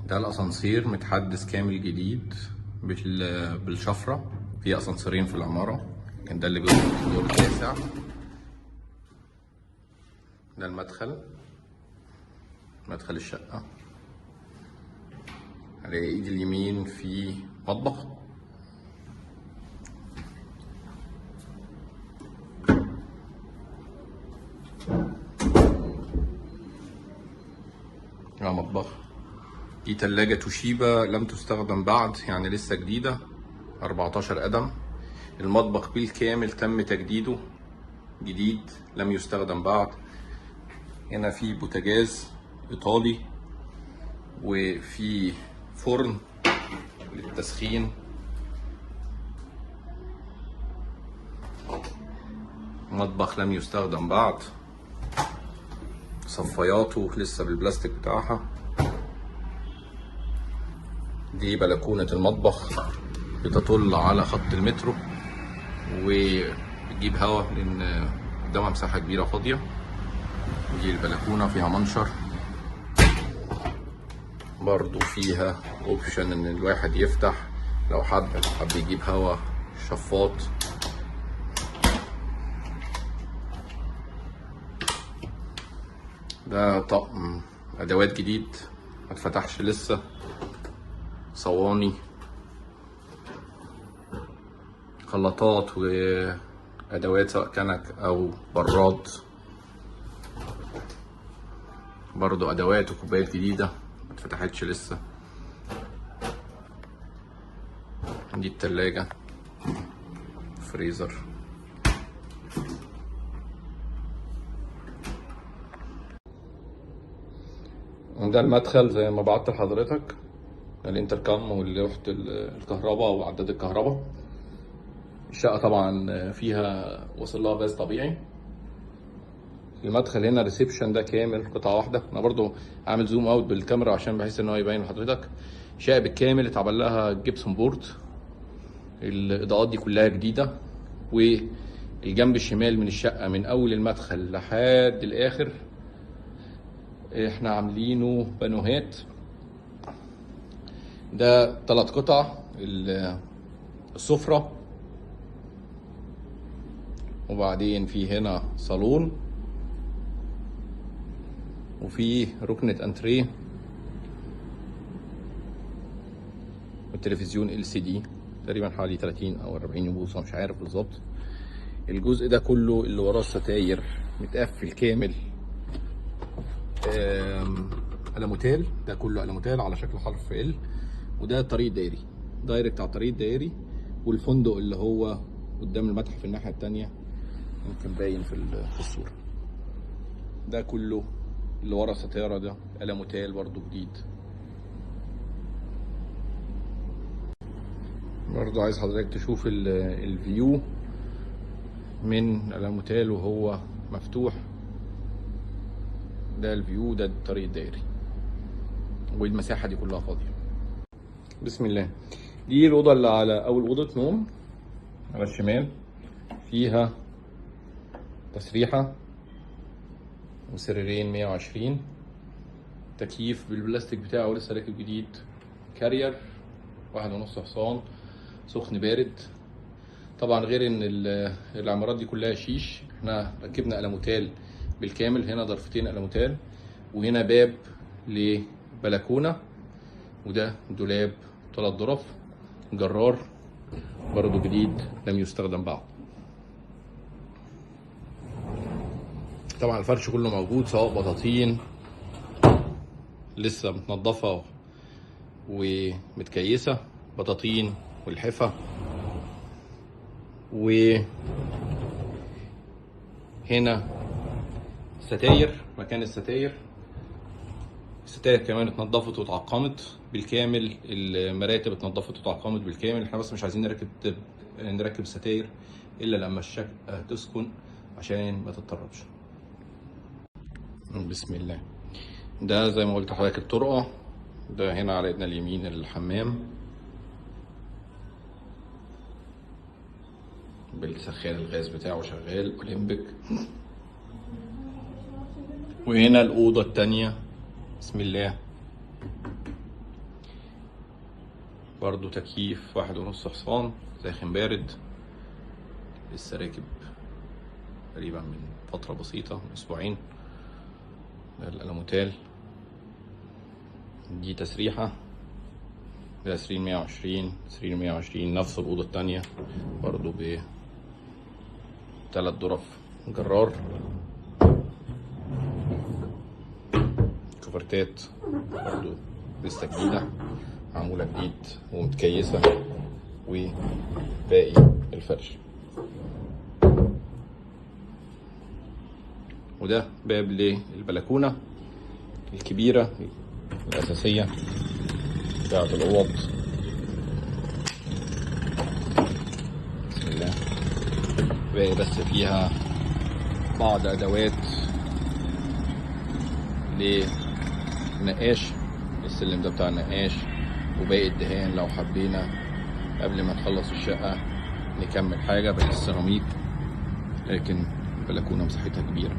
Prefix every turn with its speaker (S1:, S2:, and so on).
S1: ده الاسانسير متحدث كامل جديد بالشفرة. في اسانسيرين في العمارة، كان ده اللي بيوصل للدور التاسع. ده مدخل الشقة. على ايد اليمين في مطبخ، مطبخ. دي تلاجة توشيبا لم تستخدم بعد، يعني لسه جديدة، 14 قدم. المطبخ بالكامل تم تجديده، جديد لم يستخدم بعد. هنا في بوتاجاز ايطالي، وفي فرن للتسخين. مطبخ لم يستخدم بعد، صفاياته لسه بالبلاستيك بتاعها. دي بلكونة المطبخ بتطل على خط المترو، وبتجيب هوا لان قدامها مساحة كبيرة فاضية. ودي البلكونة فيها منشر، برضو فيها اوبشن ان الواحد يفتح لو حب يجيب هوا شفاط. ده طقم ادوات جديد ما اتفتحش لسه. صواني، خلاطات، وادوات سواء كنك او براد. برضو ادوات وكوبايات جديده ما اتفتحتش لسه. دي التلاجة، فريزر. وده المدخل زي ما بعت لحضرتك، الانتركم ولوحة الكهرباء وعداد الكهرباء. الشقة طبعا فيها وصل لها غاز طبيعي. المدخل هنا ريسبشن ده كامل قطعة واحدة. انا برضو عامل زوم اوت بالكاميرا عشان بحيث ان هو يبين لحضرتك. شقة بالكامل اتعمل لها جبسون بورد. الاضاءات دي كلها جديدة. والجنب الشمال من الشقة من اول المدخل لحد الاخر احنا عاملينه بانوهات. ده 3 قطع. السفرة، وبعدين في هنا صالون، وفي ركنة انتريه، والتلفزيون LCD تقريبا حوالي 30 او 40 بوصة، مش عارف بالظبط. الجزء ده كله اللي وراه الستاير متقفل كامل ألموتال. ده كله ألموتال على شكل حرف ال. وده طريق دائري، دايركت على الطريق الدائري. والفندق اللي هو قدام المتحف الناحية التانية ممكن باين في الصورة. ده كله اللي ورا ستارة ده ألموتال برضو جديد. برضو عايز حضرتك تشوف الفيو من ألموتال وهو مفتوح. ده الفيو، ده الطريق الدائري، والمساحة دي كلها فاضية. بسم الله. دي الأوضة اللي على أول أوضة نوم على الشمال، فيها تسريحة وسريرين 120. تكييف بالبلاستيك بتاعه لسه راكب جديد. كارير 1.5 حصان سخن بارد. طبعا غير ان العمارات دي كلها شيش. احنا ركبنا ألموتال بالكامل. هنا ضرفتين ألموتال، وهنا باب لبلكونة، وده دولاب 3 ظرف. جرار برضو جديد لم يستخدم بعد. طبعا الفرش كله موجود، سواء بطاطين لسه متنضفة ومتكيسة، بطاطين والحفة. وهنا ستاير، مكان الستاير كمان اتنضفت واتعقمت بالكامل. المراتب اتنضفت واتعقمت بالكامل. احنا بس مش عايزين نركب ستاير الا لما الشقة تسكن عشان ما تتطربش. بسم الله. ده زي ما قلت لحضرتك الطرقة. ده هنا على ايدنا اليمين الحمام بالسخان الغاز بتاعه شغال اولمبيك. وهنا الأوضة التانية. بسم الله. برضو تكييف 1.5 حصان ساخن بارد، لسه راكب تقريبا من فترة بسيطة، من أسبوعين. ده الألموتال. دي تسريحة، ده سرير 120، سرير 120 نفس الأوضة التانية برضو ب3 ظرف جرار. كوفرتات برضو لسه جديدة، معمولة جديد ومتكيسة، وباقي الفرش. وده باب للبلكونة الكبيرة الأساسية بتاعة الأوض. بسم الله. باقي بس فيها بعض أدوات للنقاش، السلم ده بتاع النقاش، وباقي الدهان لو حبينا قبل ما نخلص الشقة نكمل حاجة، باقي السيراميك. لكن البلكونة مساحتها كبيرة.